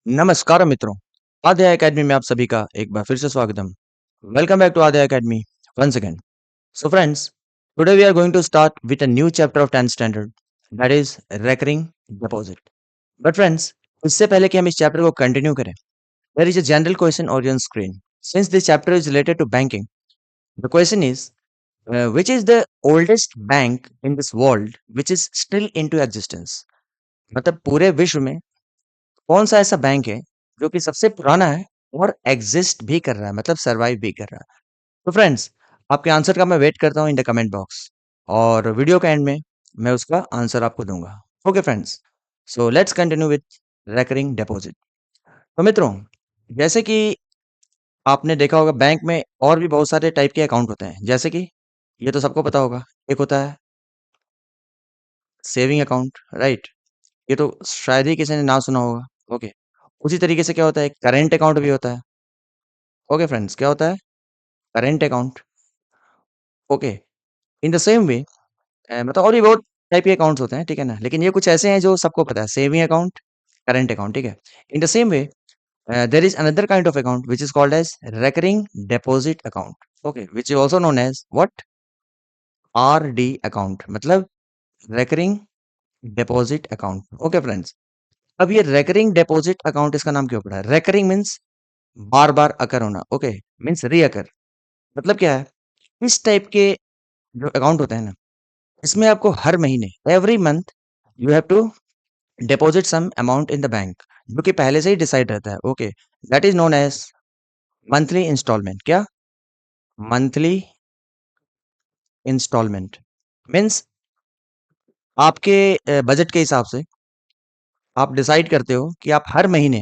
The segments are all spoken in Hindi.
नमस्कार मित्रों, आद्या एकेडमी में आप सभी का एक बार फिर से स्वागतम। Welcome back to Aadya academy once again. So friends, today we are going to start with a new chapter of 10th standard, that is recurring deposit. But friends, इससे पहले कि हम इस चैप्टर को कंटिन्यू करें, there is a general question on your screen. Since this chapter is related to banking, the question is, which is the oldest bank in this world which is still into existence? मतलब पूरे विश्व में कौन सा ऐसा बैंक है जो कि सबसे पुराना है और एग्जिस्ट भी कर रहा है मतलब सरवाइव भी कर रहा है। तो फ्रेंड्स, आपके आंसर का मैं वेट करता हूँ इन द कमेंट बॉक्स और वीडियो के एंड में मैं उसका आंसर आपको दूंगा। Okay friends, so let's continue with recurring deposit. तो मित्रों, जैसे कि आपने देखा होगा बैंक में और भी बहुत सारे टाइप के अकाउंट होते हैं, जैसे कि ये तो सबको पता होगा, एक होता है सेविंग अकाउंट, राइट? ये तो शायद ही किसी ने ना सुना होगा। ओके, उसी तरीके से क्या होता है, करेंट अकाउंट भी होता है। ओके फ्रेंड्स, क्या होता है? Current account. Okay, in the same वे मतलब और भी बहुत टाइप के अकाउंट्स होते हैं, ठीक है ना? लेकिन ये कुछ ऐसे हैं जो सबको पता है, सेविंग अकाउंट, करंट अकाउंट, ठीक है? In the same way there is another kind of account which is called as recurring deposit account, okay, which is also known as what? RD account, मतलब recurring deposit account. Okay friends, अब ये रिकरिंग डिपॉजिट अकाउंट इसका नाम क्यों पड़ा है? रिकरिंग मीन्स बार-बार अकर होना, ओके, मीन्स रीअकर। मतलब क्या है? इस टाइप के जो अकाउंट होते हैं ना, इसमें आपको हर महीने every month you have to deposit some amount in the bank, जो कि पहले से ही डिसाइड रहता है। Okay, that is known as monthly installment. क्या? मंथली इंस्टॉलमेंट मीन्स आपके बजट के हिसाब से आप डिसाइड करते हो कि आप हर महीने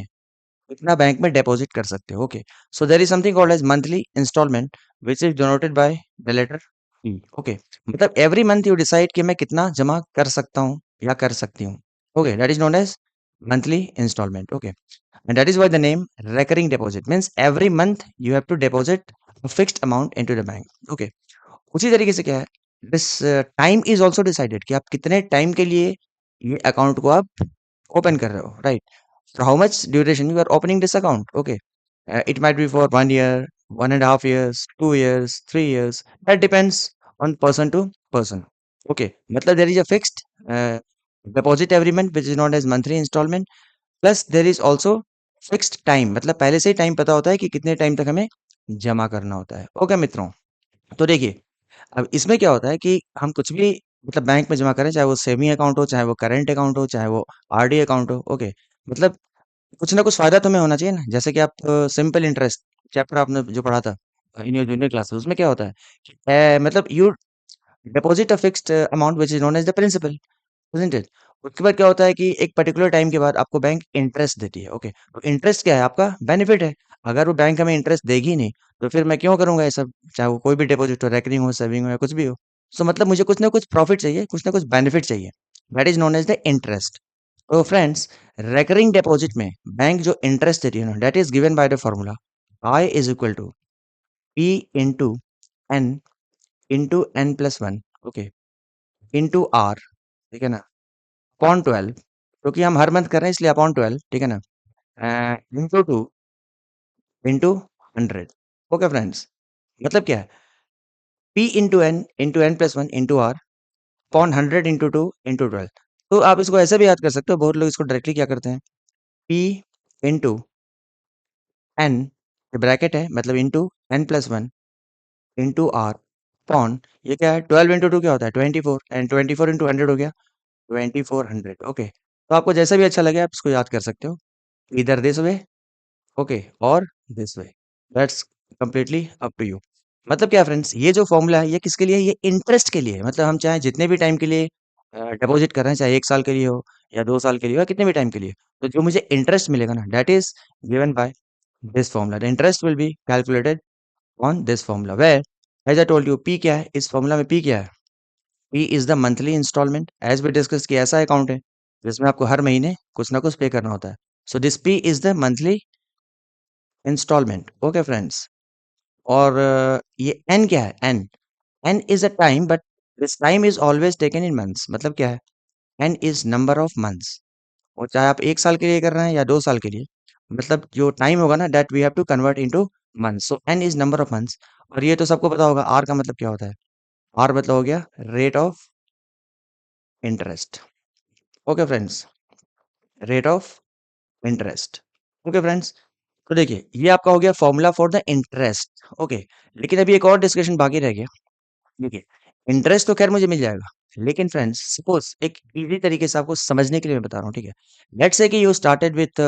इतना बैंक में डिपॉजिट कर सकते हो। Okay, so there is something called as monthly installment which is denoted by the letter E. Okay, मतलब एवरी मंथ यू डिसाइड कि मैं कितना जमा कर सकता हूँ या कर सकती हूँ। Okay, that is known as monthly installment. Okay, and that is why the name recurring deposit means every month you have to deposit a fixed amount into the bank. Okay, उसी तरीके से क्या है, this time is also decided कि आप कितने टाइम के लिए ये अकाउंट को आप ओपन कर रहे हो, right? So how much duration you are opening this account? Okay, it might be for 1 year, 1.5 years, 2 years, 3 years. That depends on person to person. Okay, मतलब there is a fixed deposit every month which is known as monthly installment. Plus there is also fixed time, मतलब पहले से ही टाइम पता होता है कि कितने टाइम तक हमें जमा करना होता है। ओके मित्रों, तो देखिए, अब इसमें क्या होता है कि हम कुछ भी मतलब बैंक में जमा करें, चाहे वो सेविंग अकाउंट हो, चाहे वो करंट अकाउंट हो, चाहे वो आरडी अकाउंट हो, ओके, मतलब कुछ ना कुछ फ़ायदा तो हमें होना चाहिए ना। जैसे कि आप सिंपल इंटरेस्ट चैप्टर आपने जो पढ़ा था इन योर जूनियर क्लासेस, उसमें क्या होता है कि मतलब you deposit a fixed amount which is known as the principal, isn't it? उसके बाद क्या होता है कि एक पर्टिकुलर टाइम के बाद आपको बैंक इंटरेस्ट देती है, ओके? तो इंटरेस्ट क्या है? आपका बेनिफिट है। अगर वो बैंक हमें इंटरेस्ट देगी ही नहीं, तो फिर मैं क्यों करूँगा ये सब? चाहे वो कोई भी डिपॉज़िट हो, रेकरिंग हो, सेविंग हो या कुछ भी हो। सो मतलब मुझे कुछ ना कुछ प्रॉफ़िट चाहिए, कुछ ना कुछ बेनिफिट चाहिए। That is known as the interest. तो फ्रेंड्स, रेकरिंग डिपॉजिट में बैंक जो इंटरेस्ट देती है ना, that is given by the formula I is equal to P into N into N plus 1, okay, into R, ठीक है ना? अपॉन 12, क्योंकि हम हर मंथ कर रहे हैं इसलिए अपॉन 12, ठीक है ना? Into 2 into 100। ओके फ्रेंड्स, मतलब क्या है? P into N plus 1 into R upon 100 into 2 into 12। तो आप इसको ऐसे भी याद कर सकते हो, बहुत लोग इसको डायरेक्टली क्या करते हैं, P इंटू N, ब्रैकेट है मतलब into N plus 1 into R upon, ये क्या है, 12 इंटू 2 क्या होता है, 24, एंड 24 इंटू 100 हो गया 2400। ओके, तो आपको जैसा भी अच्छा लगे आप इसको याद कर सकते हो, इधर दिस वे, ओके, और this way, that's completely up to you. मतलब क्या फ्रेंड्स, ये जो फॉर्मूला है ये किसके लिए है? ये इंटरेस्ट के लिए है। मतलब हम चाहे जितने भी टाइम के लिए डिपॉजिट कर रहे हैं, चाहे 1 साल के लिए हो या 2 साल के लिए हो या कितने भी टाइम के लिए, तो जो मुझे इंटरेस्ट मिलेगा ना, that is given by this formula. The interest will be calculated on this formula where, as I told you, P क्या है इस फॉर्मूला में? पी क्या है? P is the monthly installment, as we discuss कि ऐसा अकाउंट है जिसमें आपको हर महीने कुछ ना कुछ पे करना होता है। So this P is the monthly installment. Okay friends, और ये एन क्या है? N, N is a time but this time is always taken in months. मतलब क्या है? N is number of months, और चाहे आप 1 साल के लिए कर रहे हैं या 2 साल के लिए, मतलब जो टाइम होगा ना that we have to convert into months, so N is number of months. और ये तो सबको पता होगा आर का मतलब क्या होता है। आर मतलब हो गया rate of interest. Okay friends, rate of interest. Okay friends, तो देखिए ये आपका हो गया formula for the interest. Okay, लेकिन अभी एक और डिस्कशन बाकी रह गया। देखिए इंटरेस्ट तो खैर मुझे मिल जाएगा, लेकिन फ्रेंड्स सपोज एक इजी तरीके से आपको समझने के लिए मैं बता रहा हूँ, ठीक है। लेट्स से कि you started with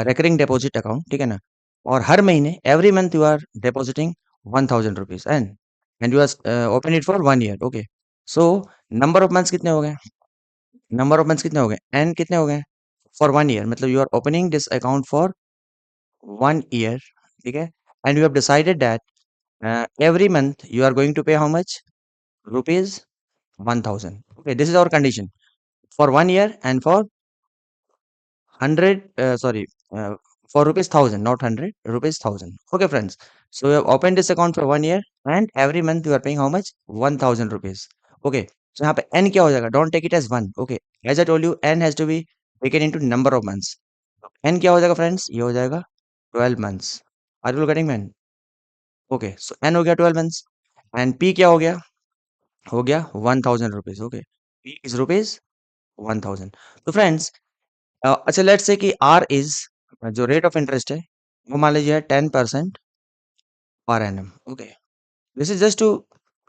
recurring deposit account, ठीक है ना। और हर महीने every month you are depositing 1000 rupees and you are open it for 1 year. Okay, so number of months कितने हो गए, नंबर ऑफ मंथ्स कितने हो गए, एन कितने हो गए फॉर 1 ईयर, मतलब you are opening this account for 1 year, ठीक है। And you have decided that every month you are going to pay how much, rupees 1000। Okay, this is our condition for 1 year and for 100, sorry, uh, for rupees 1000, not 100, rupees 1000। Okay friends, so you have opened this account for 1 year and every month you are paying how much, 1000 rupees। Okay, so यहाँ पे n क्या हो जाएगा, don't take it as 1। Okay, as I told you n has to be taken into number of months। n क्या हो जाएगा फ्रेंड्स, ये हो जाएगा 12 months। Are you getting man? Okay, so n हो गया 12 months एंड p क्या हो गया 1000 rupees. Okay, p is rupees 1000। तो फ्रेंड्स अच्छा लेट्स से कि r इज जो रेट ऑफ इंटरेस्ट है वो मान लीजिए 10% per annum. Okay, this is just to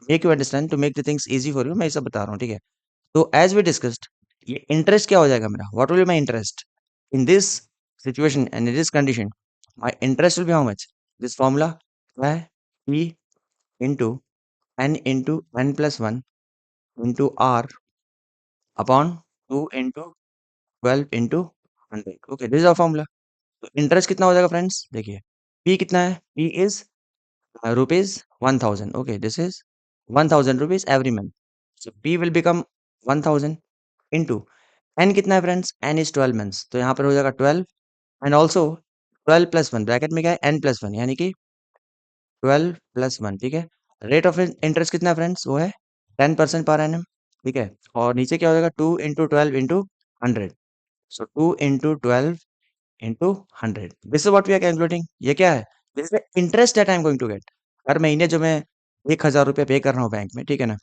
make you understand, to make the things easy for you, मैं ये सब बता रहा हूँ, ठीक है। तो एज वी डिस्कस्ड, ये इंटरेस्ट क्या हो जाएगा मेरा, what will be my interest in this situation and in this condition. My interest will be how much, this formula है p into n into n plus one into r upon 2 into 12 into 100। Okay, this is a formula. तो इंटरेस्ट कितना हो जाएगा फ्रेंड्स, देखिए p कितना है, p is rupees 1000। Okay, this is 1000 rupees every month, so p will become 1000 into n कितना है फ्रेंड्स, n इज 12 मंथ्स, तो यहाँ पर हो जाएगा 12 एंड ऑल्सो 12 + 1 ब्रैकेट में क्या है n+1 यानी कि 12 + 1, ठीक है। रेट ऑफ इंटरेस्ट कितना है फ्रेंड्स, वो है 10% पर एनम, ठीक है। और नीचे क्या हो जाएगा 2 into 12 into 100, so 2 into 12 into 100, this is what we are calculating. ये क्या है, this is the interest that I am going to get. हर महीने जो मैं 1000 रुपये पे कर रहा हूँ बैंक में, ठीक है ना,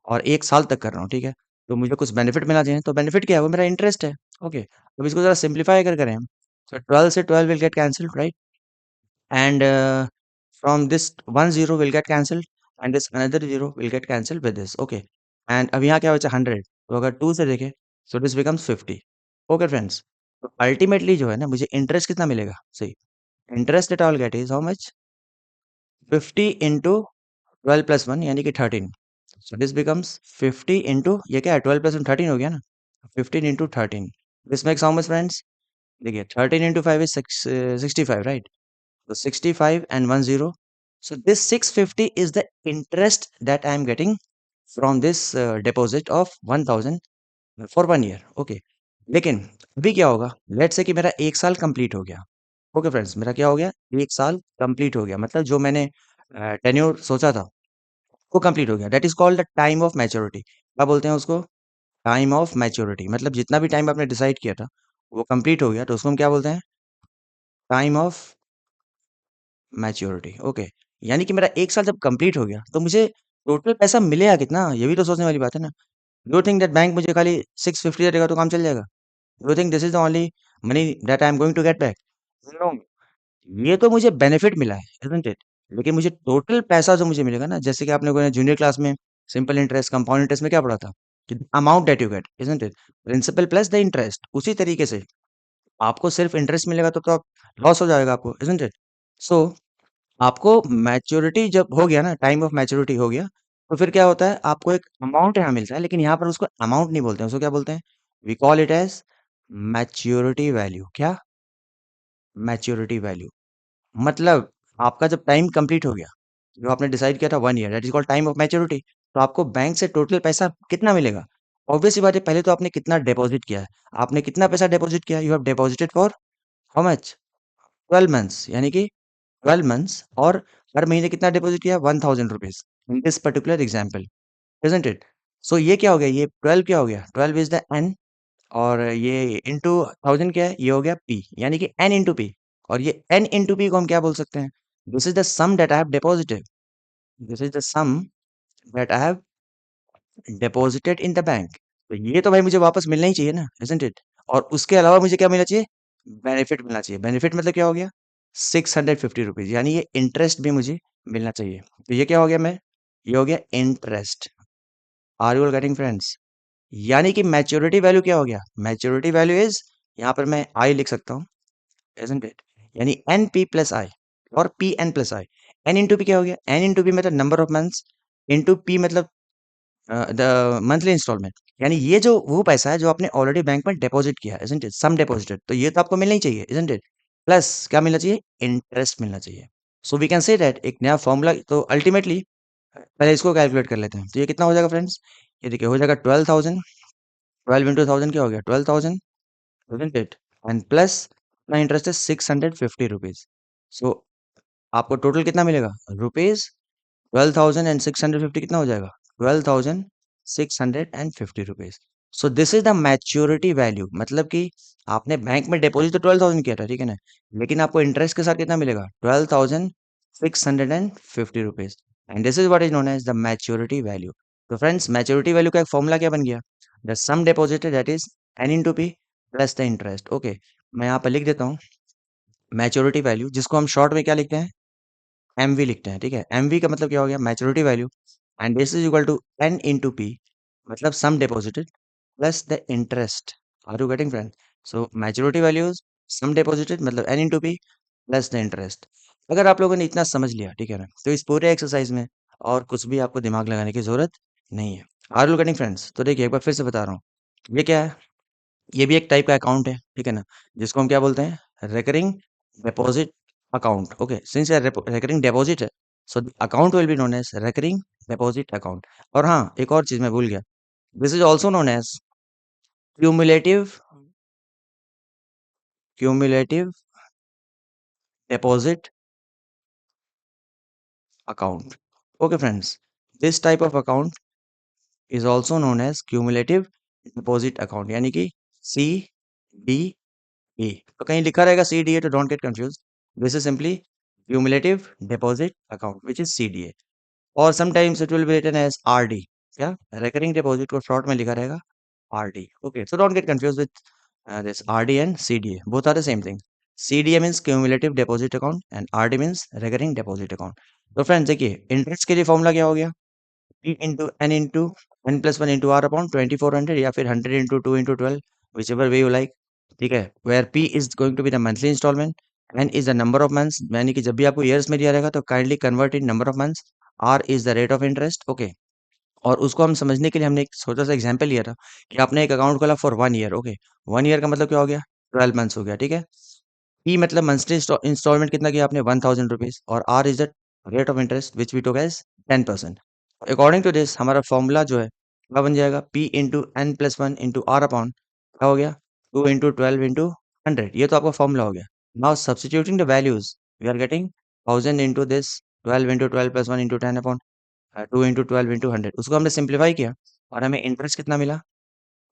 और 1 साल तक कर रहा हूँ, ठीक है। तो मुझे कुछ बेनिफिट मिला चाहिए, तो बेनिफिट क्या है, वो मेरा इंटरेस्ट है। ओके, तो इसको जरा सिंप्लीफाई अगर करें हम, so 12 से 12 will get cancelled, right? And from this one zero will get cancelled and this another zero will get cancelled with this। Okay, and अब यहाँ क्या बचा 100, तो अगर 2 से देखें so this becomes 50। Okay friends, तो अल्टीमेटली जो है ना मुझे इंटरेस्ट कितना मिलेगा, सही, interest that I will get is how much, 50 into 12 + 1 यानी कि 13, सो दिस बिकम्स 50 इंटू ये क्या है 12 + 1 13 हो गया ना, 15 into 13, this makes how much friends, देखिए 13 into 5 is 65, right. So 65 and 10। So this 650 is the interest that I am getting from this deposit of 1000 for 1 year। Okay, लेकिन अभी क्या होगा, लेट्स से कि मेरा 1 साल कंप्लीट हो गया। ओके फ्रेंड्स, मेरा क्या हो गया, 1 साल कंप्लीट हो गया, मतलब जो मैंने टेन्योर सोचा था वो कंप्लीट हो गया। That is called the time of maturity. क्या बोलते हैं उसको, टाइम ऑफ मैच्योरिटी, मतलब जितना भी टाइम आपने डिसाइड किया था वो कंप्लीट हो गया, तो उसको हम क्या बोलते हैं, टाइम ऑफ मैच्योरिटी। ओके, यानी कि मेरा 1 साल जब कंप्लीट हो गया तो मुझे टोटल पैसा मिलेगा कितना, ये भी तो सोचने वाली बात है ना। डू थिंक दैट बैंक मुझे खाली 650 देगा तो काम चल जाएगा, do think this is the only money that I am going to get back, no. ये तो मुझे बेनिफिट मिला है, इजंट इट, लेकिन मुझे टोटल पैसा जो मुझे मिलेगा ना, जैसे कि आपने कोई जूनियर क्लास में सिंपल इंटरेस्ट कंपाउंड इंटरेस्ट में क्या पढ़ा था कि amount that you get, isn't it, principal plus the interest, उसी तरीके से आपको सिर्फ इंटरेस्ट मिलेगा तो आप लॉस हो जाएगा आपको, इजंट इट। सो आपको मैच्योरिटी जब हो गया ना, टाइम ऑफ मैच्योरिटी हो गया, तो फिर क्या होता है, आपको एक अमाउंट यहाँ मिलता है, लेकिन यहाँ पर उसको अमाउंट नहीं बोलते हैं, उसको क्या बोलते हैं, we call it as maturity value. क्या, मैच्योरिटी वैल्यू, मतलब आपका जब टाइम कंप्लीट हो गया, जो आपने डिसाइड किया था 1 year, that is called time of maturity, तो आपको बैंक से टोटल पैसा कितना मिलेगा। ऑब्वियस सी बात है, पहले तो आपने कितना डिपॉजिट किया है, आपने कितना पैसा डिपॉजिट किया, you have deposited for how much, 12 months, यानी कि 12 मंथ्स, और हर महीने कितना डिपॉजिट किया, 1000 rupees in this particular example, isn't it. So ये क्या हो गया, ये 12 क्या हो गया, 12 इज द एन और ये इंटू 1000 क्या है? ये हो गया पी, यानी कि एन इंटू पी। और ये एन इंटू पी को हम क्या बोल सकते हैं? This is the sum that I have deposited, this is the sum that I have deposited in the bank. तो ये तो भाई मुझे वापस मिलना ही चाहिए ना, इजंट इट? और उसके अलावा मुझे क्या मिलना चाहिए? बेनिफिट मिलना चाहिए। बेनिफिट मतलब क्या हो गया? 650 रुपीज, यानी ये इंटरेस्ट भी मुझे मिलना चाहिए। तो ये क्या हो गया? मैं, ये हो गया interest. Are you getting friends? यानी कि मैच्योरिटी वैल्यू क्या हो गया? मैच्योरिटी वैल्यू इज, यहाँ पर मैं आई लिख सकता हूँ, isn't it? यानी एन पी प्लस आई और पी एन प्लस आई। एन इंटू पी क्या हो गया? एन इंटू पी मतलब number of months, into P मतलब द मंथली इंस्टॉलमेंट। यानी ये जो वो पैसा है जो आपने ऑलरेडी बैंक में डिपॉजिट किया है, isn't it? सम डिपॉजिटेड, तो ये तो आपको मिलना ही चाहिए, isn't it? प्लस क्या मिलना चाहिए? इंटरेस्ट मिलना चाहिए। So we can say that एक नया फॉर्मूला, तो अल्टीमेटली पहले इसको कैलकुलेट कर लेते हैं। तो ये कितना हो जाएगा फ्रेंड्स? ये देखिए हो जाएगा 12,000। 12 इंटू थाउजेंड क्या हो गया? 12,000, isn't it? एंड प्लस अपना इंटरेस्ट है 650 रुपीज। सो आपको टोटल कितना मिलेगा? रुपीज 12,650 कितना हो जाएगा? 12,650 rupees. So this is the maturity value, मतलब कि आपने बैंक में डिपॉजिट तो 12,000 किया था, ठीक है ना? लेकिन आपको इंटरेस्ट के साथ कितना मिलेगा? 12,650 rupees. And this is what is known as the maturity value. तो फ्रेंड्स, मैच्योरिटी वैल्यू का एक फॉर्मूला क्या बन गया? The sum deposited that is N into P plus the interest. Okay, मैं यहाँ पर लिख देता हूँ मैच्योरिटी वैल्यू, जिसको हम शॉर्ट में क्या लिखते हैं? एमवी लिखते हैं, ठीक है? एमवी का मतलब क्या हो गया? Maturity value. And this is equal to N into P, मतलब sum deposited plus the interest. Are you getting friend? So maturity values, sum deposited मतलब N into P plus the interest. अगर आप लोगों ने इतना समझ लिया, ठीक है ना, तो इस पूरे एक्सरसाइज में और कुछ भी आपको दिमाग लगाने की जरूरत नहीं है। Are you getting friends? तो देखिए एक बार फिर से बता रहा हूँ, ये क्या है? ये भी एक टाइप का अकाउंट है, ठीक है ना, जिसको हम क्या बोलते हैं? Recurring deposit account. Okay, since ये रिकरिंग डिपॉजिट है, so account will be known as recurring deposit account. और हाँ, एक और चीज मैं भूल गया, this is also known as cumulative cumulative deposit account. Okay friends, this type of account is also known as cumulative deposit account, यानी कि सी डी ए। तो कहीं लिखा रहेगा सी डी ए, तो don't get confuse, this is simply cumulative deposit account which is C D A. और sometimes it will be written as RD. क्या? रिकरिंग डिपॉजिट को शॉर्ट में लिखा रहेगा RD. Okay, so don't get confuse with this RD and CDA. Both are the same thing. CDA means cumulative deposit account and RD means recurring deposit account. तो फ्रेंड्स देखिए, इंटरेस्ट के लिए फॉर्मूला क्या हो गया? P into N plus one into are upon 2400, या फिर 100 into 2 into 12, whichever way you like, ठीक है? Where P is going to be the monthly instalment, n is the number of months, यानी कि जब भी आपको ईयर्स में दिया रहेगा तो kindly convert in number of months. R is the rate of interest. Okay, और उसको हम समझने के लिए हमने एक छोटा सा एग्जांपल लिया था कि आपने एक अकाउंट खोला फॉर 1 ईयर। ओके, 1 ईयर का मतलब क्या हो गया? 12 मंथ्स हो गया, ठीक है? ई मतलब मंथली इंस्टॉलमेंट कितना किया आपने? 1,000 रुपीज। और r is the rate of interest which we took as 10%। According to this हमारा फॉर्मूला जो है क्या बन जाएगा? P into N plus one into are upon क्या हो गया? 2 इंटू 12 इंटू 100। ये तो आपका फॉर्मूला हो गया। Now substituting the values, we are getting 1000 into this 12 into 12 plus 1 into 10 upon 2 into 12 into 100। उसको हमने सिंप्लीफाई किया और हमें इंटरेस्ट कितना मिला?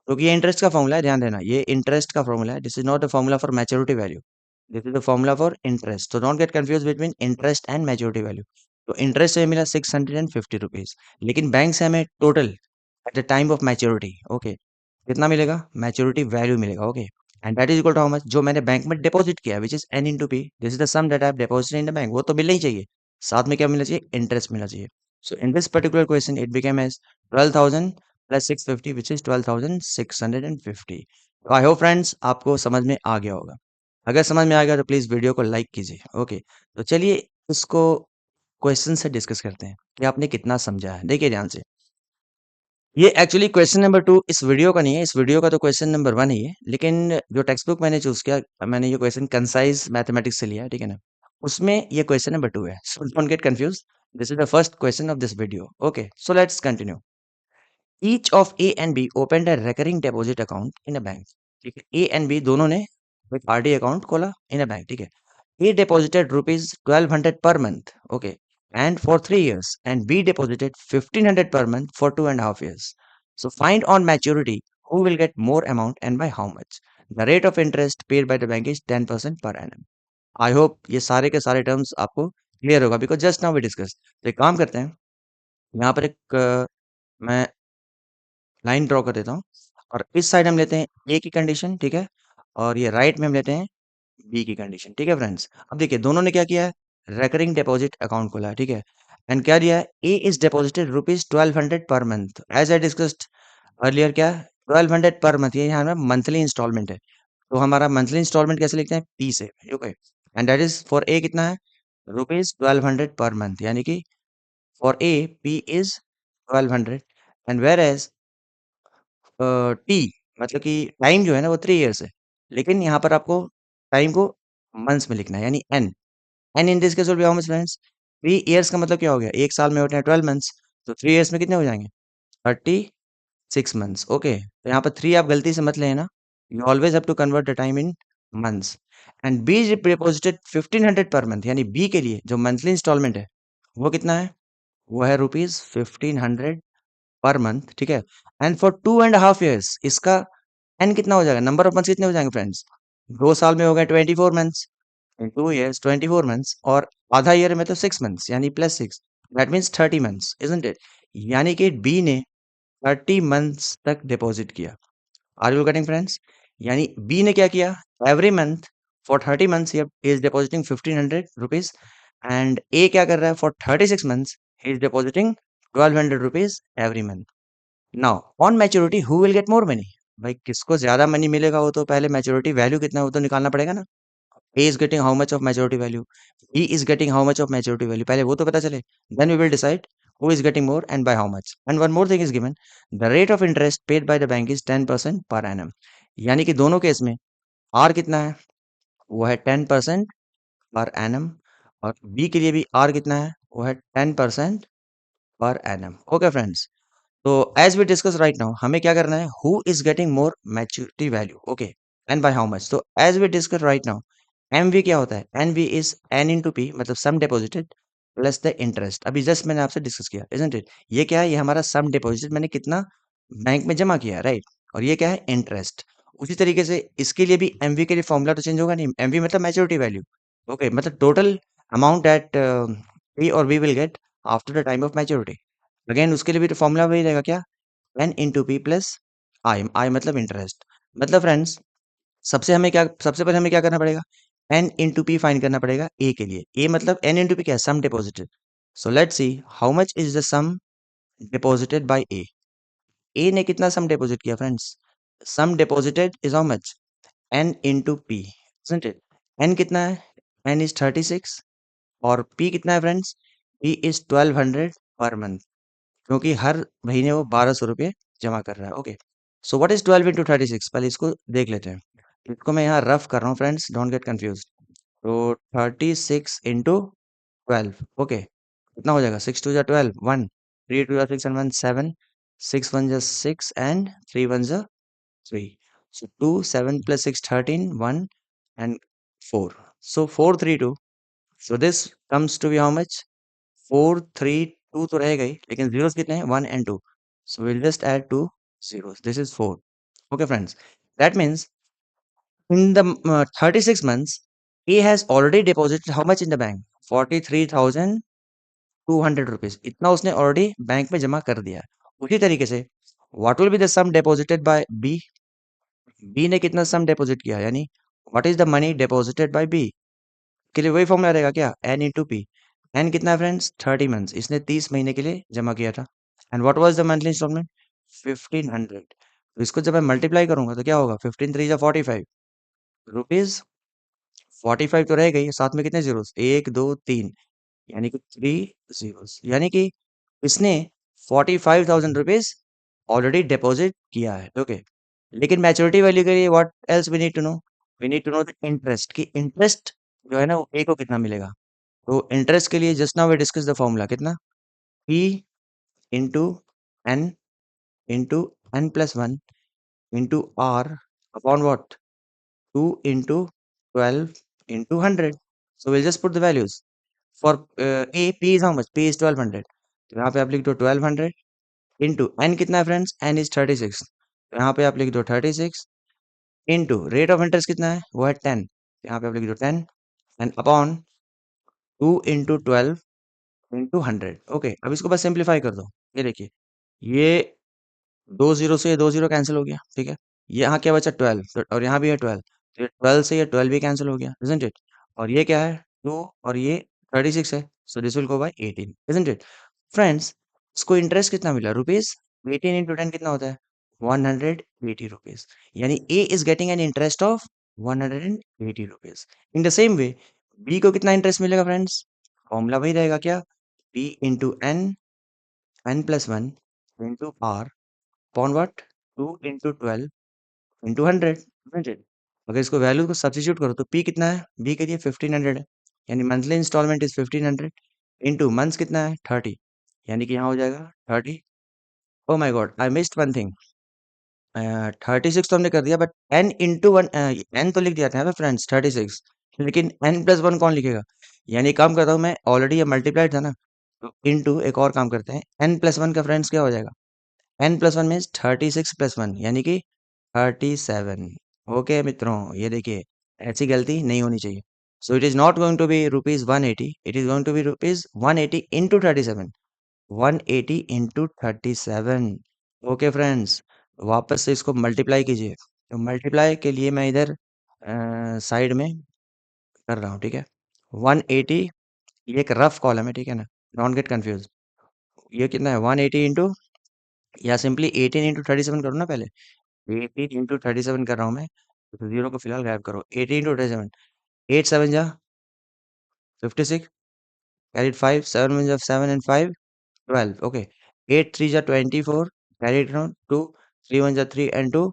क्योंकि ये इंटरेस्ट का फॉर्मूला है, ध्यान देना, ये इंटरेस्ट का फॉर्मूला है। This is not the formula for maturity value, this is the formula for interest. तो don't get confuse between interest and maturity value. तो इंटरेस्ट से मिला 650 रुपीज, लेकिन बैंक से हमें total at the time of maturity, okay, कितना मिलेगा? मैच्योरिटी वैल्यू मिलेगा। Okay, and that is equal to how much? जो मैंने बैंक में डिपॉजिट किया which is N into P, this is the sum that I have deposited in the bank. वो तो मिलना ही चाहिए, साथ में क्या मिलना चाहिए? इंटरेस्ट मिलना चाहिए। So in this particular question it became as 12,000 plus 650 which is 12,650। तो आई होप फ्रेंड्स आपको समझ में आ गया होगा। अगर समझ में आ गया तो प्लीज वीडियो को लाइक कीजिए। ओके, तो चलिए इसको क्वेश्चन से डिस्कस करते हैं कि आपने कितना समझा है। देखिए ध्यान से, ये एक्चुअली क्वेश्चन नंबर 2 इस वीडियो का नहीं है, इस वीडियो का तो क्वेश्चन नंबर 1 ही है, लेकिन जो टेक्स्ट बुक मैंने चूज किया, मैंने ये क्वेश्चन कंसाइज मैथमेटिक्स से लिया है, ठीक है ना? उसमें ये क्वेश्चन नंबर 2 है, सो don't get confuse, this is the first question of this video. Okay, so let's continue. Each of A and B opened a recurring deposit account in a bank. ठीक है, ए एंड बी दोनों ने एक आरडी अकाउंट खोला इन अ बैंक, ठीक है? ए deposited rupees 1200 per month, okay, and for 3 years, and B deposited 1,500 per month for 2.5 years. So find on maturity who will get more amount and by how much. The rate of interest paid by the bank is 10% per annum. I hope ये सारे के सारे टर्म्स आपको क्लियर होगा because just now we discuss. तो एक काम करते हैं, यहाँ पर एक मैं लाइन ड्रॉ कर देता हूँ और इस साइड हम लेते हैं ए की कंडीशन, ठीक है, और ये राइट में हम लेते हैं बी की कंडीशन, ठीक है फ्रेंड्स। अब देखिए दोनों ने क्या किया है, रेकरिंग डिपॉजिट अकाउंट खोला है, ठीक है, एंड क्या दिया है, ए is deposited rupees 1200 per month as I discussed earlier. क्या 1200 पर मंथ, ये यहाँ मंथली इंस्टॉलमेंट है, तो हमारा मंथली इंस्टॉलमेंट कैसे लिखते हैं, p say, okay, and that is for a कितना है, रुपीज 1200 पर मंथ, यानी कि for a p is 1200 and whereas t मतलब कि टाइम जो है ना वो 3 ईयर्स है, लेकिन यहाँ पर आपको टाइम को मंथ्स में लिखना है, यानी n. N in this case will be how much friends, 3 years का मतलब क्या हो गया, एक साल में होते हैं 12 मंथ्स, तो 3 ईयर्स में कितने हो जाएंगे, 36 मंथ्स, ओके। तो यहाँ पर 3 आप गलती से मत लेना, you always have to convert the time in months. And b is deposited 1500 per month, यानी बी के लिए जो मंथली इंस्टॉलमेंट है वो कितना है, वो है रुपीज 1500 पर मंथ, ठीक है, एंड फॉर 2.5 ईयर्स इसका एन कितना हो जाएगा, नंबर ऑफ मंथ्स कितने हो जाएंगे फ्रेंड्स, 2 साल में हो गए 24 मंथ्स, इन 2 ईयर्स 24 मंथ्स, और आधा ईयर में तो 6 मंथ्स यानी +6, that means 30 months, isn't it, यानी कि बी ने 30 मंथ्स तक डिपॉजिट किया। आर यू गेटिंग फ्रेंड्स, यानी बी ने क्या किया, every month for 30 months he is depositing 1500 rupees, and A क्या कर रहा है, for 36 months he is depositing 1200 rupees every month. Now on maturity who will get more money, भाई किसको ज्यादा मनी मिलेगा, वो तो पहले मैच्योरिटी वैल्यू कितना है वो तो निकालना पड़ेगा ना। A is getting how much of maturity value, B is getting how much of maturity value, पहले वो तो पता चले, then we will decide who is getting more and by how much. And one more thing is given, the rate of interest paid by the bank is 10% per annum, यानी कि दोनों केस में R कितना है, वो है 10% पर एनम, और B के लिए भी R कितना है, वो है 10% पर एनम, ओके फ्रेंड्स। तो as we discuss right now हमें क्या करना है, who is getting more maturity value, okay, and by how much. तो as we discuss right now MV क्या होता है, NV is N into P, मतलब sum deposited plus the interest, अभी जस्ट मैंने आपसे डिस्कस किया, इजंट इट, ये क्या है, ये हमारा सम डिपॉजिट मैंने कितना बैंक में जमा किया है, राइट, और ये क्या है, इंटरेस्ट। उसी तरीके से इसके लिए भी एमवी के लिए फॉर्मूला तो चेंज होगा नहीं, एमवी मतलब मैच्योरिटी वैल्यू, ओके, मतलब टोटल अमाउंट दैट पी और we will get after the time of maturity. Again उसके लिए भी तो फॉर्मूला वही रहेगा, क्या, n into P plus I, I मतलब इंटरेस्ट। मतलब फ्रेंड्स सबसे पहले हमें क्या करना पड़ेगा, एन इंटू पी फाइंड करना पड़ेगा ए के लिए, ए मतलब एन इंटू पी क्या है, sum deposited. So let's see how much is the sum deposited by A. A ने कितना सम डिपॉजिट किया friends, sum deposited is how much, N into P, isn't it, N कितना है, एन इज 36, और पी कितना है friends, P is 1200 per month, क्योंकि हर महीने वो 1200 रुपये जमा कर रहा है, okay. So what is 12 into 36, पहले इसको देख लेते हैं, इसको मैं यहाँ रफ कर रहा हूँ फ्रेंड्स, डोंट गेट कंफ्यूज। तो 36 इंटू 12, ओके, कितना हो जाएगा, 6 2 12, 1, 3 2 6 and 1 7, 6 1 6 and 3 1 3, so 2 7 plus 6 13, 1 and 4, so 4 3 2, so this comes to be how much, 4 3 2 तो रहेगा ही, लेकिन zeros कितने हैं, 1 and 2, so we'll just add 2 zeros, this is 4, okay friends, that means in the 36 months, he has already deposited how much in the bank? 43,200 rupees. इतना उसने already बैंक में जमा कर दिया है। उसी तरीके से what will be the sum deposited by B? B ने कितना sum deposit किया, यानी what is the money deposited by B? के लिए वही फॉर्मूला रहेगा क्या, N into P. N कितना है फ्रेंड्स, 30 मंथ्स, इसने 30 महीने के लिए जमा किया था। And what was the monthly instalment, 1500, तो इसको जब मैं मल्टीप्लाई करूंगा तो क्या होगा, 15 3 45 रुपीज, 45 तो रह गई, साथ में कितने जीरोस, 1 2 3, यानी कि 3 zeros, यानी कि इसने 45,000 रुपीज ऑलरेडी डिपॉजिट किया है, ओके। लेकिन मैच्योरिटी वैल्यू के लिए what else we need to know, we need to know the interest, की इंटरेस्ट जो है ना वो ए को कितना मिलेगा। तो इंटरेस्ट के लिए just now we discuss the formula, कितना, P into N into N plus one into are upon what, 2 into 12 into 100. So we'll just put the values. For A, P is how much? P is 1200. तो यहाँ पे आप लिख दो 1200 into N कितना है फ्रेंड्स? N is 36. तो यहाँ पे आप लिख दो 36 इंटू रेट ऑफ इंटरेस्ट कितना है, वो है 10, यहाँ पे आप लिख दो 10 and upon 2 into 12 into 100। Okay, अब इसको बस सिंप्लीफाई कर दो। ये देखिए, ये 2 जीरो से ये 2 जीरो कैंसिल हो गया, ठीक है। यहाँ क्या बचा 12, और यहाँ भी है 12, तो ये 12 से ये 12 भी कैंसिल हो गया, इजंट इट। और ये क्या है 2, और ये 36 है, so this will go by 18, isn't it. Friends, इसको इंटरेस्ट कितना मिला, रुपीज 18 into 10 कितना होता है, 180 रुपीज। यानी A is getting an interest of 180 rupees. In the same way B को कितना इंटरेस्ट मिलेगा फ्रेंड्स, फॉर्मूला वही रहेगा क्या, B into n+1 into r upon what, 2 into 12 into 100, isn't it? अगर इसको वैल्यू को सब्स्टिट्यूट करो तो p कितना है, b के लिए 1500 है, यानी monthly instalment is 1500 into months कितना है 30, यानी कि यहाँ हो जाएगा 30। Oh my God, I missed one thing, 36 तो हमने कर दिया, but n into one, n तो लिख दिया था यहाँ पे फ्रेंड्स 36, लेकिन n+1 कौन लिखेगा। यानी काम करता हूँ मैं, ऑलरेडी ये मल्टीप्लाइड था ना, तो इंटू एक और काम करते हैं, n+1 का फ्रेंड्स क्या हो जाएगा, n+1 मीन्स 36+1, यानी कि 37। ओके मित्रों, ये देखिए, ऐसी गलती नहीं होनी चाहिए। So it is not going to be rupees 180, it is going to be rupees 180 into 37, 180 into 37। Okay friends, वापस से इसको मल्टीप्लाई कीजिए, तो मल्टीप्लाई के लिए मैं इधर साइड में कर रहा हूँ, ठीक है। 180, ये एक रफ कॉलम है, ठीक है ना, डोंट गेट कंफ्यूज। ये कितना है 180 इंटू, या सिंपली 18 इंटू 37 करो ना पहले, 18 इंटू 37 कर रहा हूँ मैं, तो जीरो को फिलहाल गायब करो, 18 इंटू 37, 8 7 जा 56, कैरिड 5, 7 1 जा 7 एंड 5 12, ओके। 8 3 जा 24, कैरिड डाउन 2, 3 1 जा 3 एंड 2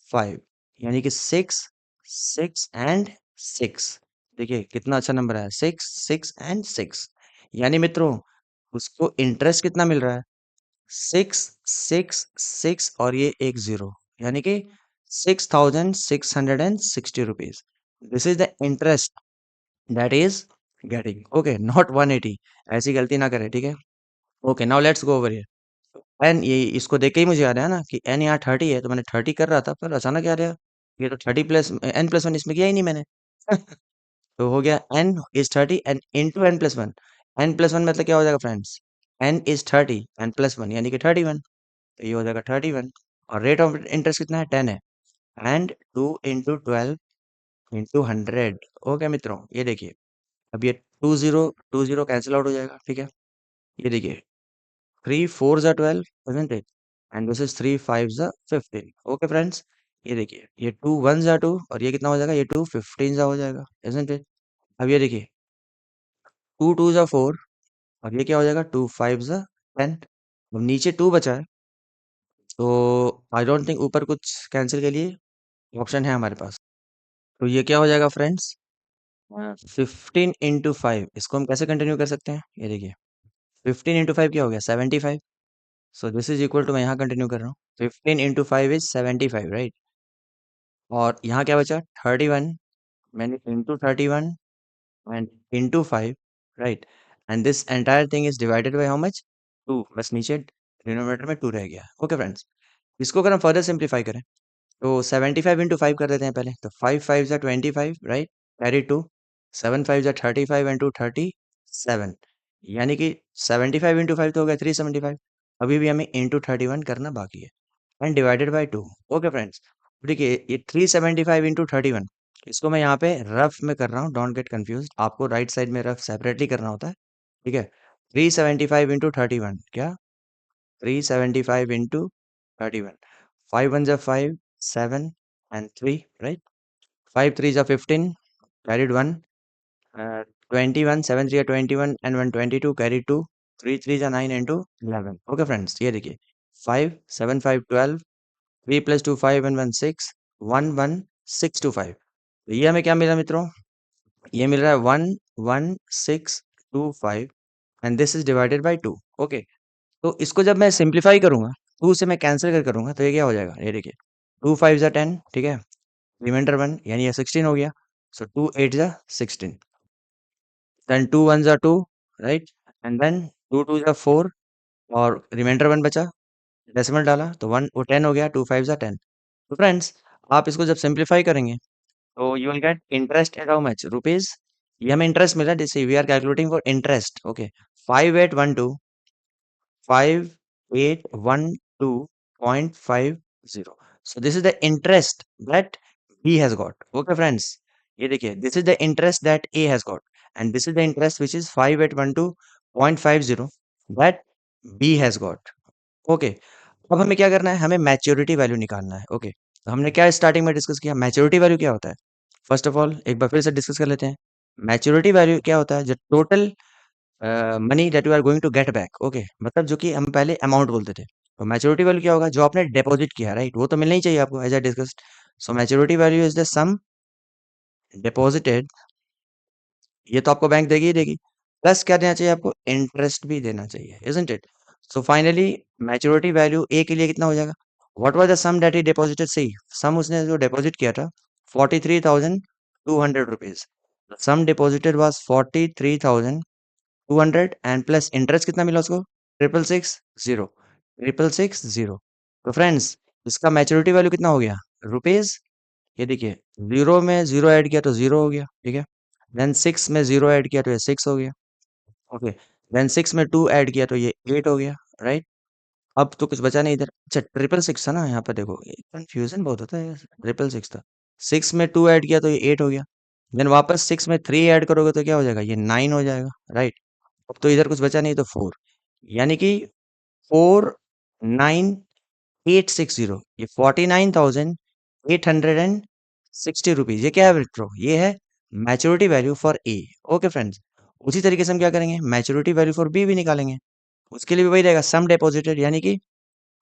5, यानी कि 6 6 एंड 6। देखिए कितना अच्छा नंबर है, 6 6 एंड 6। यानी मित्रों, उसको इंटरेस्ट कितना मिल रहा है, 6 6 6, और ये एक जीरो, यानी कि 6660 rupees. This is the interest that is getting, okay, not 180। ऐसी गलती ना करें, ठीक है। Okay, now let's go over here. N, ये इसको देख के ही मुझे आ रहा है ना कि एन यहाँ 30 है, तो मैंने 30 कर रहा था, पर अचानक क्या आ रहा, ये तो 30 प्लस n+1 इसमें किया ही नहीं मैंने। तो हो गया n is 30 and into n+1। n+1 मतलब क्या हो जाएगा फ्रेंड्स, n इज 30 n+1 यानी कि 31, तो ये हो जाएगा 31। और रेट ऑफ इंटरेस्ट कितना है 10 है, एंड 2 into 12 into 100। ओके मित्रों, ये देखिए, अब ये 2 0 कैंसिल आउट हो जाएगा, ठीक है। ये देखिए, 3 4 जा 12, isn't it? And this is 3 5 जा 15। ओके फ्रेंड्स, ये देखिए, ये 2 1 जा 2, और ये कितना हो जाएगा, ये 2 15 जा हो जाएगा, isn't it? अब ये देखिए, 2 2 जा 4, और ये क्या हो जाएगा, 2 5 जा 10। अब नीचे 2 बचा है, तो आई डोंट थिंक ऊपर कुछ कैंसिल के लिए ऑप्शन है हमारे पास। तो ये क्या हो जाएगा फ्रेंड्स, 15 into 5, इसको हम कैसे कंटिन्यू कर सकते हैं, ये देखिए, 15 into 5 क्या हो गया, 75। So this is equal to, मैं यहाँ कंटिन्यू कर रहा हूँ, 15 into 5 इज 75, राइट। और यहाँ क्या बचा 31, मैंने into 31 and into 5, right. And this entire thing is divided by how much, 2, बस नीचे डिनोमिनेटर में 2 रह गया। ओके फ्रेंड्स, इसको अगर हम फर्दर सिंप्लीफाई करें, तो 75 into 5 कर देते हैं पहले, तो 5 5 जा 25, राइट, कैरी 2, 7 5 जा 35 एंड 2 37, यानी कि 75 into 5 तो हो गया 375। अभी भी हमें इंटू 31 करना बाकी है, and divided by 2। Okay friends, देखिए ये 375 into 31, इसको मैं यहाँ पे रफ में कर रहा हूँ, डोंट गेट कंफ्यूज, आपको राइट साइड में रफ सेपरेटली करना होता है, ठीक है। 375 into 31 क्या, 375 into 31, 5 1 जा 5, 7 and 3, right? 5 3 जा 15, carried 1, 21, 7 3 जा 21 and 1 22, carried 2, 3 3 जा 9 into 11। ओके फ्रेंड्स, ये देखिए, 5 7 5 12, 3 plus 2 5 and 1 6, 1 1 6 2 5। तो ये हमें क्या मिला मित्रों, ये मिल रहा है 1 1 6 2 5, and this is divided by 2। Okay, तो इसको जब मैं सिंप्लीफाई करूंगा, 2 से मैं कैंसिल कर करूंगा, तो ये क्या हो जाएगा, ये देखिए, 2 5 जा 10, ठीक है, रिमाइंडर 1 यानी ये 16 हो गया, सो 2 8 जा 16, देन 2 1 जा 2, राइट, एंड देन 2 2 जा 4, और रिमाइंडर 1 बचा, डेसिमल डाला तो वन वो 10 हो गया, टू फाइव जा 10। तो फ्रेंड्स, आप इसको जब सिंप्लीफाई करेंगे तो you will get interest at how much rupees. ये हमें इंटरेस्ट मिला, जैसे we are calculating for interest. Okay, 5812.50। So this is the interest that B has got. Okay friends, ये देखिए, this is the interest that A has got and this is the interest which is 5812.50 that B has got. Okay, अब हमें क्या करना है, हमें मैच्योरिटी वैल्यू निकालना है। ओके, तो हमने क्या स्टार्टिंग में डिस्कस किया, मैच्योरिटी वैल्यू क्या होता है। फर्स्ट ऑफ ऑल एक बार फिर से डिस्कस कर लेते हैं। मैच्योरिटी वैल्यू क्या होता है, जो total money that you are going to get back. Okay, मतलब जो कि हम पहले अमाउंट बोलते थे, तो मैच्योरिटी वैल्यू क्या होगा, जो आपने डिपॉजिट किया, राइट, वो तो मिलना ही चाहिए आपको, as I discussed. So maturity value is the sum deposited, ये तो आपको बैंक देगी ही देगी, प्लस क्या देना चाहिए आपको, इंटरेस्ट भी देना चाहिए, isn't it. So finally maturity value A के लिए कितना हो जाएगा, what was the sum that he deposited, see sum उसने जो डिपॉजिट किया था 43,200 rupees. Sum deposited was 43,200 and plus interest कितना मिला उसको, 666 जीरो, 666 जीरो। तो फ्रेंड्स, इसका मैच्योरिटी वैल्यू कितना हो गया, रुपीज। ये देखिए, जीरो में जीरो ऐड किया तो जीरो हो गया, ठीक है। देन सिक्स में जीरो ऐड किया तो ये सिक्स हो गया। ओके, देन सिक्स में टू ऐड किया तो ये एट हो गया, राइट। अब तो कुछ बचा नहीं इधर। अच्छा, ट्रिपल सिक्स था ना यहाँ पर, देखो कंफ्यूजन बहुत होता है, ट्रिपल सिक्स था। सिक्स में टू ऐड किया तो ये एट हो गया। देन वापस सिक्स में थ्री ऐड करोगे तो क्या हो जाएगा, ये नाइन हो जाएगा, राइट। अब तो इधर कुछ बचा नहीं तो फोर, यानी कि 49,860, ये 49,860 रुपीज, ये क्या है विप्रो, ये है maturity value for a. Okay friends, उसी तरीके से हम क्या करेंगे, मैच्योरिटी वैल्यू फॉर बी भी निकालेंगे। उसके लिए भी वही रहेगा, सम डिपॉजिटेड, यानी कि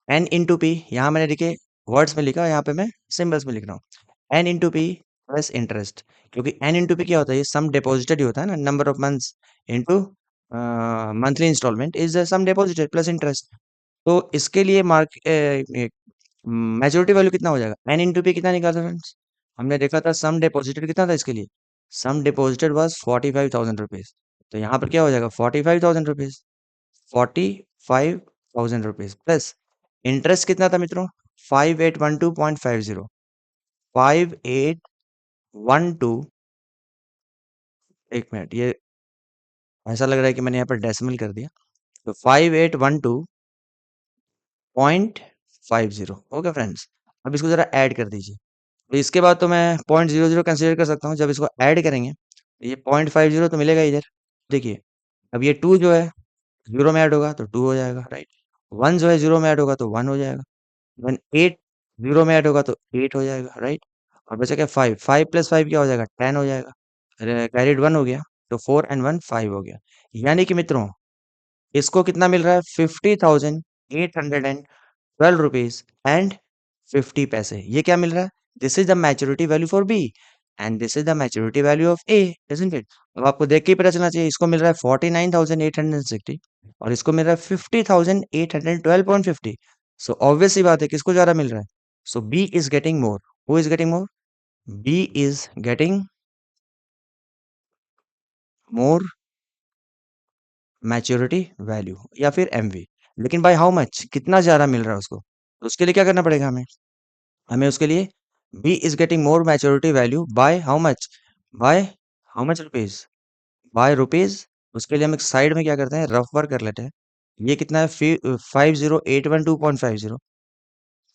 एन इंटू पी, यहाँ मैंने लिखे वर्ड्स में लिखा, यहाँ पे मैं सिंबल्स में लिख रहा हूँ, n into P plus interest. क्योंकि एन इंटू पी क्या होता है, ये सम डिपॉजिटेड ही होता है ना, number of months into monthly instalment is sum deposited plus interest. तो इसके लिए मैच्योरिटी वैल्यू कितना हो जाएगा, एन इंटू पी कितना निकाला फ्रेंड्स, हमने देखा था सम डिपॉजिटेड कितना था इसके लिए, सम डिपॉजिटेड वाज 45,000 रुपीज। तो यहाँ पर क्या हो जाएगा, 45,000 रुपीज, 45,000 रुपीज प्लस इंटरेस्ट कितना था मित्रों, 5812.50, 5812, एक मिनट, ये ऐसा लग रहा है कि मैंने यहाँ पर डेसिमल कर दिया, तो 5812.50। ओके फ्रेंड्स, अब इसको जरा ऐड कर दीजिए। तो इसके बाद तो मैं 0.00 कंसीडर कर सकता हूँ, जब इसको ऐड करेंगे तो ये 0.50 तो मिलेगा इधर। देखिए, अब ये टू जो है जीरो में ऐड होगा तो टू हो जाएगा, राइट। वन जो है जीरो में ऐड होगा तो वन हो जाएगा। वन एट जीरो में ऐड होगा तो एट हो जाएगा, राइट। और बचा क्या, फाइव, फाइव प्लस फाइव क्या हो जाएगा, टेन हो जाएगा। कैरिड वन हो गया, तो फोर एंड वन फाइव हो गया। यानी कि मित्रों, इसको कितना मिल रहा है, 50,812 रुपीज एंड 50 पैसे, ये क्या मिल रहा है, this is the maturity value for B and this is the maturity value of A, isn't it. अब आपको देख के ही पता चलना चाहिए, इसको मिल रहा है 49,860 और इसको मिल रहा है 50,812.50। सो ऑब्वियस सी बात है, किसको ज्यादा मिल रहा है, so B is getting more, who is getting more, B is getting more maturity value या फिर एमवी। लेकिन बाय हाउ मच, कितना ज्यादा मिल रहा है उसको, तो उसके लिए क्या करना पड़ेगा हमें, हमें उसके लिए B is getting more maturity value by how much, by how much rupees, by rupees. उसके लिए हम एक साइड में क्या करते हैं, रफ वर्क कर लेते हैं। ये कितना है, 50,812.50,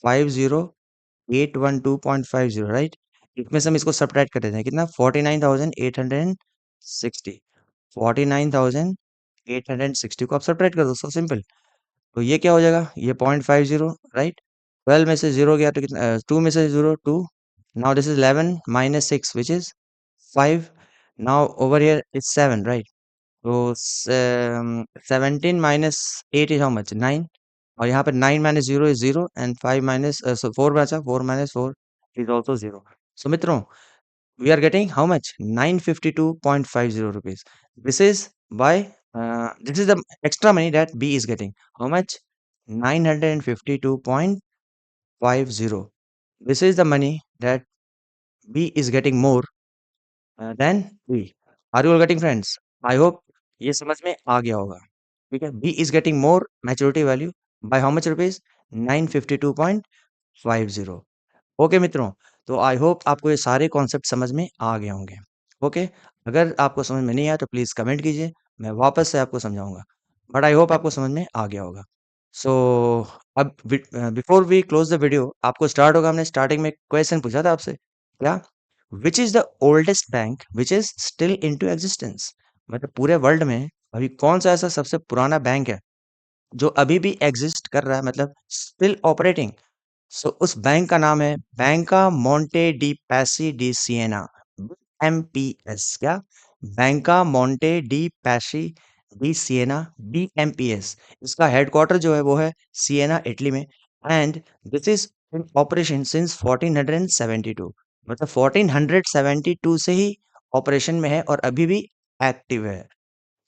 50,812.50, राइट। इसमें से हम इसको सब्ट्रैक्ट कर देते हैं, कितना, 49,860, 49,860 को आप सब्ट्रैक्ट कर दो, सो सिंपल। तो ये क्या हो जाएगा, ये 0.50, राइट। 12 में से जीरो गया तो कितना, टू में से zero two, now this is 11 minus six which is 5, now over here is 7, right. तो 17 माइनस 8 इज हाउ मच, 9। और यहाँ पे 9 minus zero is zero and 5 minus four बचा, 4 minus four is also zero. So मित्रों, we are getting how much, 952.50 rupees. This is by this is the extra money that B is getting, how much, 952.50. This is the money that B is getting more than B. Are you all getting friends? I hope ये समझ में आ गया होगा, ठीक है। B is getting more maturity value bye how much rupees? 952.50। Okay मित्रों, तो आई होप आपको ये सारे कॉन्सेप्ट समझ में आ गए होंगे। ओके, अगर आपको समझ में नहीं आया तो प्लीज़ कमेंट कीजिए, मैं वापस से आपको समझाऊँगा। बट आई होप आपको समझ में आ गया होगा। सो अब before we close the video, आपको स्टार्ट होगा, हमने स्टार्टिंग में क्वेश्चन पूछा था आपसे, क्या? Which is the oldest bank which is still into existence? मतलब पूरे वर्ल्ड में अभी कौन-सा ऐसा सबसे पुराना बैंक है, जो अभी भी एक्जिस्ट कर रहा है, मतलब स्टिल ऑपरेटिंग? सो उस बैंक का नाम है Banca Monte dei Paschi di Siena, BMPS. क्या? Banca Monte dei Paschi di Siena, BMPS. इसका हेडक्वार्टर जो है वो है सिएना, इटली में। And this is in operation since 1472। मतलब 1472 से ही ऑपरेशन में है और अभी भी एक्टिव है।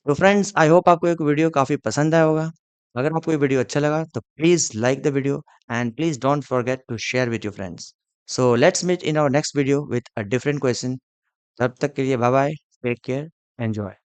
तो फ्रेंड्स, आई होप आपको एक वीडियो काफ़ी पसंद आया होगा। अगर आपको ये वीडियो अच्छा लगा तो please like the video and please don't forget to share with your friends. So let's meet in our next video with a different question. तब तक के लिए bye bye, take care, enjoy.